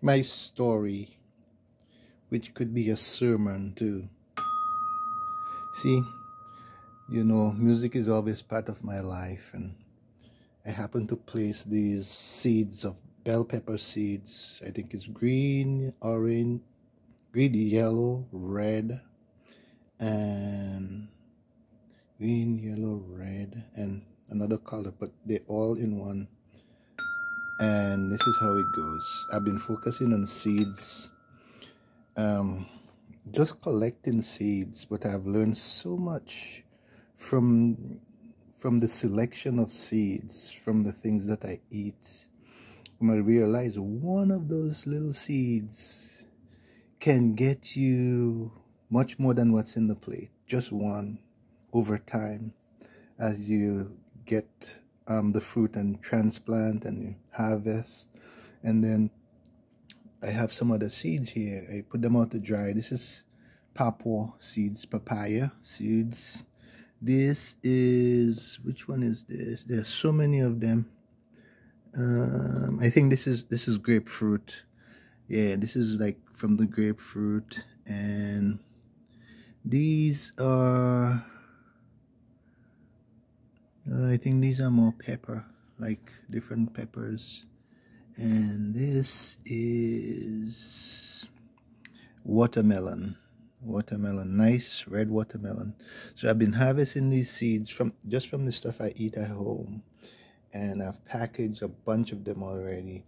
my story, which could be a sermon too. See, music is always part of my life, and I happen to place these seeds of bell pepper seeds. I think it's green, orange, green, yellow, red, and green, yellow, red, and another color, but they're all in one. And this is how it goes. I've been focusing on seeds, just collecting seeds, but I've learned so much from the selection of seeds, from the things that I eat. I realize one of those little seeds can get you much more than what's in the plate. Just one, over time, as you get the fruit and transplant and you harvest. And then I have some other seeds here. I put them out to dry. This is papaya seeds, papaya seeds. This is, which one is this? There's so many of them. I think this is grapefruit. Yeah, this is like from the grapefruit. And these are, I think these are more pepper, like different peppers. And this is watermelon, nice red watermelon. So I've been harvesting these seeds from the stuff I eat at home, and I've packaged a bunch of them already.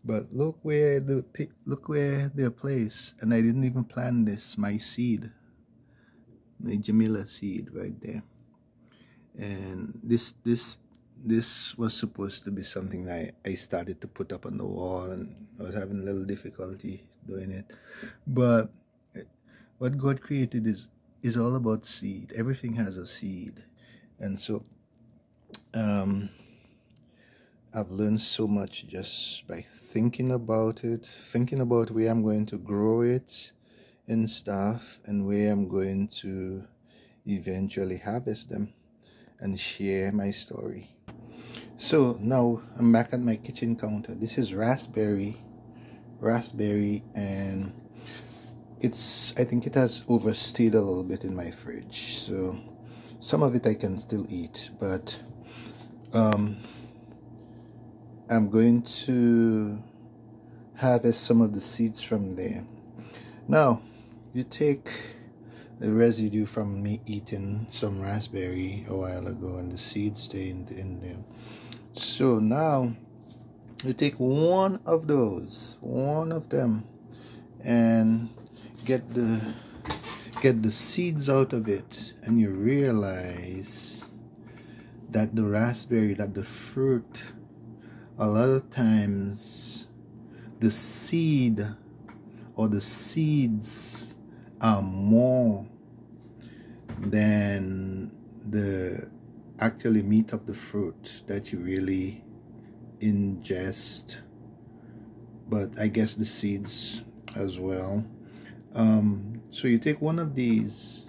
But look where they're placed, and I didn't even plant this. My seed, my Jamila seed, right there. And this was supposed to be something that I started to put up on the wall, and I was having a little difficulty doing it. But what God created is all about seed. Everything has a seed. And so I've learned so much just by thinking about it, thinking about where I'm going to grow it and stuff, and where I'm going to eventually harvest them and share my story. So now I'm back at my kitchen counter. This is raspberry, and I think it has overstayed a little bit in my fridge, so some of it I can still eat, but I'm going to harvest some of the seeds from there. Now you take the residue from me eating some raspberry a while ago, and the seeds stay in there. So now you take one of them, and get the seeds out of it, and you realize that the raspberry, that the fruit, a lot of times the seed or the seeds are more than the actually meat of the fruit that you really ingest, but I guess the seeds as well. So you take one of these,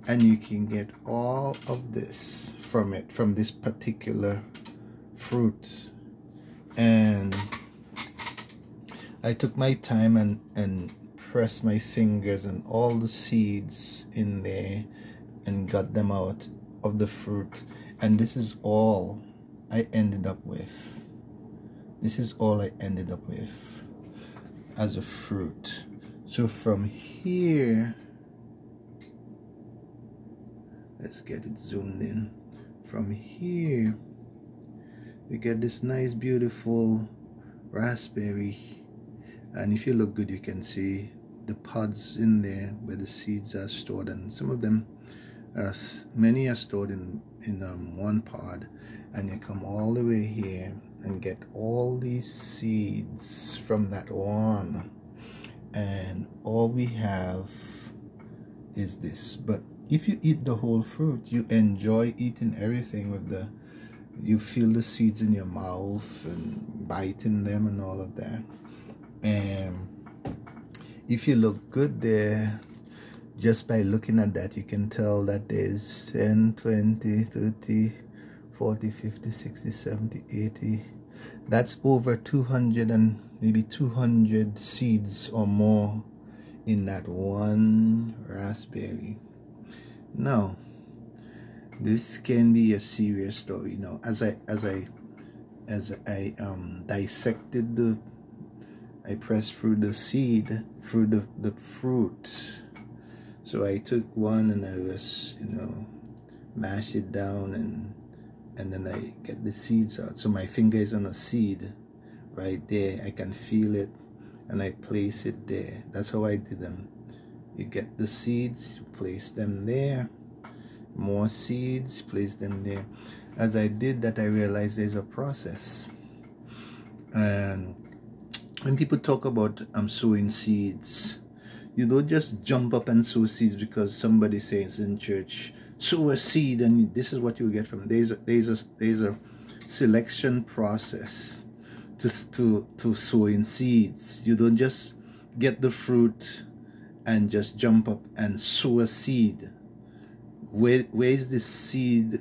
and you can get all of this from it, from this particular fruit. And I took my time and pressed my fingers and all the seeds in there and got them out of the fruit. And this is all I ended up with. This is all I ended up with as a fruit. So from here, let's get it zoomed in. From here, we get this nice, beautiful raspberry. And if you look good, you can see the pods in there where the seeds are stored. And some of them, many are stored in one pod. And you come all the way here and get all these seeds from that one. And all we have is this. But if you eat the whole fruit, you enjoy eating everything with you feel the seeds in your mouth and biting them and all of that. And if you look good there, just by looking at that, you can tell that there's 10, 20, 30, 40, 50, 60, 70, 80. That's over 200 and maybe 200 seeds or more in that one raspberry. Now, this can be a serious story. Now, as I dissected I pressed through the seed, through the fruit. So I took one and I was, mash it down, and then I get the seeds out. So my finger is on a seed right there. I can feel it, and I place it there. That's how I did them. You get the seeds, place them there. More seeds, place them there. As I did that, I realized there's a process. And when people talk about sowing seeds, you don't just jump up and sow seeds because somebody says in church, sow a seed and this is what you get from it. There's a selection process to sowing seeds. You don't just get the fruit and just jump up and sow a seed. Where is this seed?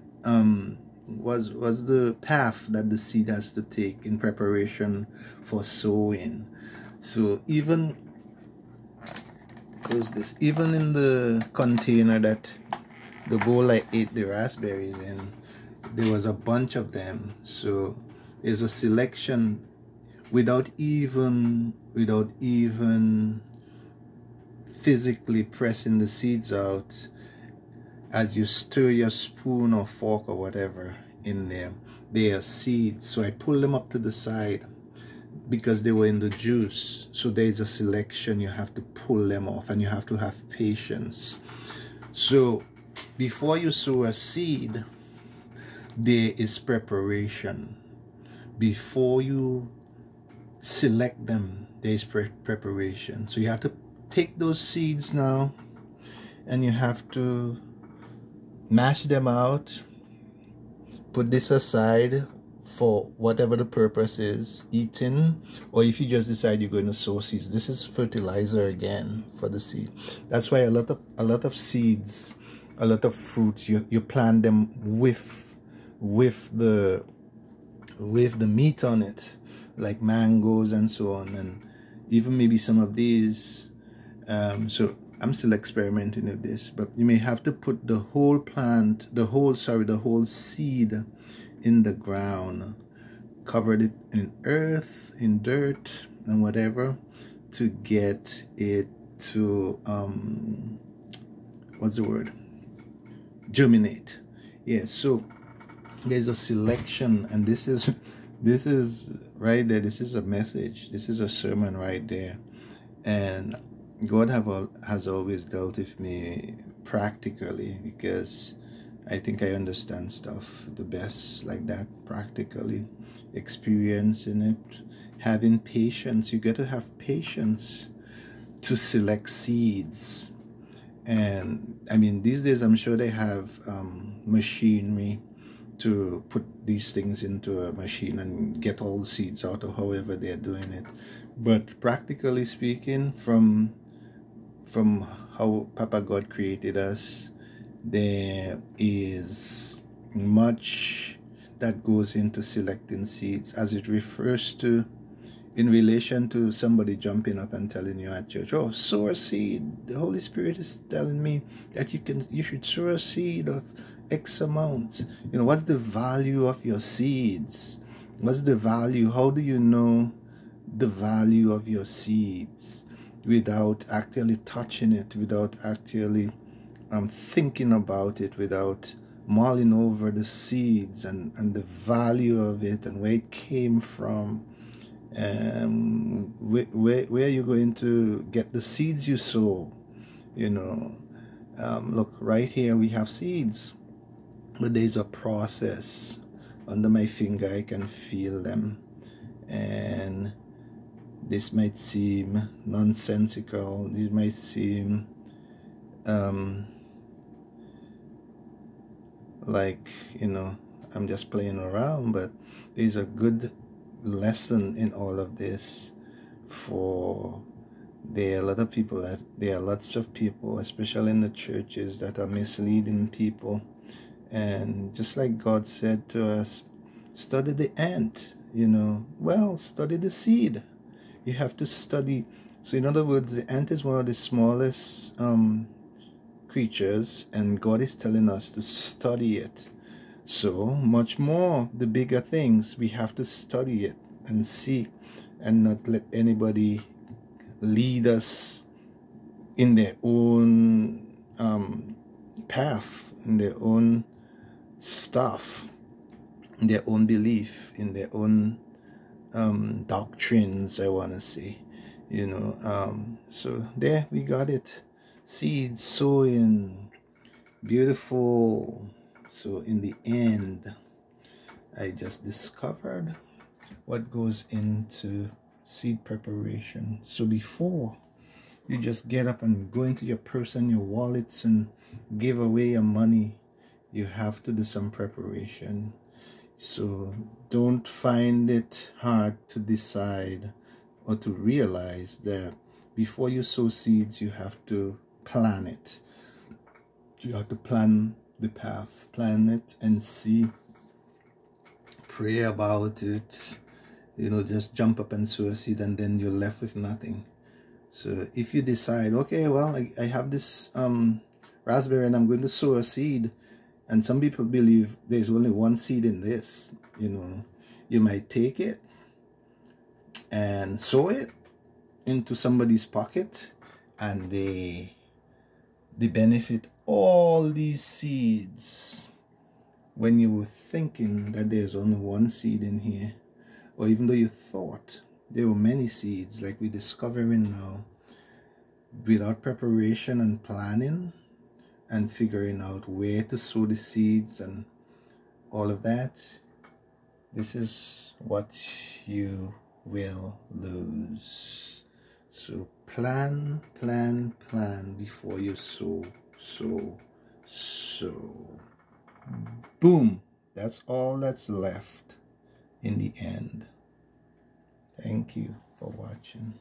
Was the path that the seed has to take in preparation for sowing. So even close this. Even in the container that the bowl I ate the raspberries in, there was a bunch of them. So there's a selection without even physically pressing the seeds out. As you stir your spoon or fork or whatever in there, they are seeds. So I pull them up to the side because they were in the juice. So there's a selection. You have to pull them off, and you have to have patience. So before you sow a seed, there is preparation. Before you select them, there is preparation. So you have to take those seeds now, and you have to mash them out, put this aside for whatever the purpose is, eating, or if you just decide you're going to sow seeds, this is fertilizer again for the seed. That's why a lot of seeds, a lot of fruits, you plant them with the meat on it, like mangoes and so on, and even maybe some of these. So I'm still experimenting with this, but you may have to put the whole plant, the whole seed in the ground, covered it in earth, in dirt, and whatever, to get it to what's the word? Germinate. Yes. So there's a selection, and this is right there. This is a message. This is a sermon right there, and God has always dealt with me practically, because I think I understand stuff the best like that, practically, experiencing it, having patience. You got to have patience to select seeds. And I mean, these days I'm sure they have machinery to put these things into a machine and get all the seeds out, or however they're doing it. But practically speaking, from how Papa God created us, there is much that goes into selecting seeds, as it refers to, in relation to somebody jumping up and telling you at church, oh, sow a seed. The Holy Spirit is telling me that you should sow a seed of X amount. What's the value of your seeds? What's the value? How do you know the value of your seeds without actually touching it, without actually thinking about it, without mulling over the seeds and the value of it and where it came from, and where you're going to get the seeds you sow? Look, right here we have seeds, but there's a process. Under my finger I can feel them, and this might seem nonsensical, this might seem like I'm just playing around, but there's a good lesson in all of this. For there are lots of people, especially in the churches, that are misleading people. And just like God said to us, study the ant, well, study the seed. You have to study. So in other words, the ant is one of the smallest creatures, and God is telling us to study it. So much more the bigger things, we have to study it and see, and not let anybody lead us in their own path, in their own stuff, in their own belief, in their own doctrines, I want to say, you know. So there we got it. Seeds sowing, beautiful. So in the end, I just discovered what goes into seed preparation. So before you just get up and go into your purse and your wallets and give away your money, you have to do some preparation. So don't find it hard to decide or to realize that before you sow seeds, you have to plan it. You have to plan the path, plan it and see, pray about it. You know, just jump up and sow a seed and then you're left with nothing. So if you decide, okay, well, I have this raspberry and I'm going to sow a seed, and some people believe there's only one seed in this, you know, you might take it and sow it into somebody's pocket, and they benefit all these seeds when you were thinking that there's only one seed in here, or even though you thought there were many seeds, like we're discovering now. Without preparation and planning and figuring out where to sow the seeds and all of that, this is what you will lose. So plan, plan, plan before you sow. Boom. That's all that's left in the end. Thank you for watching.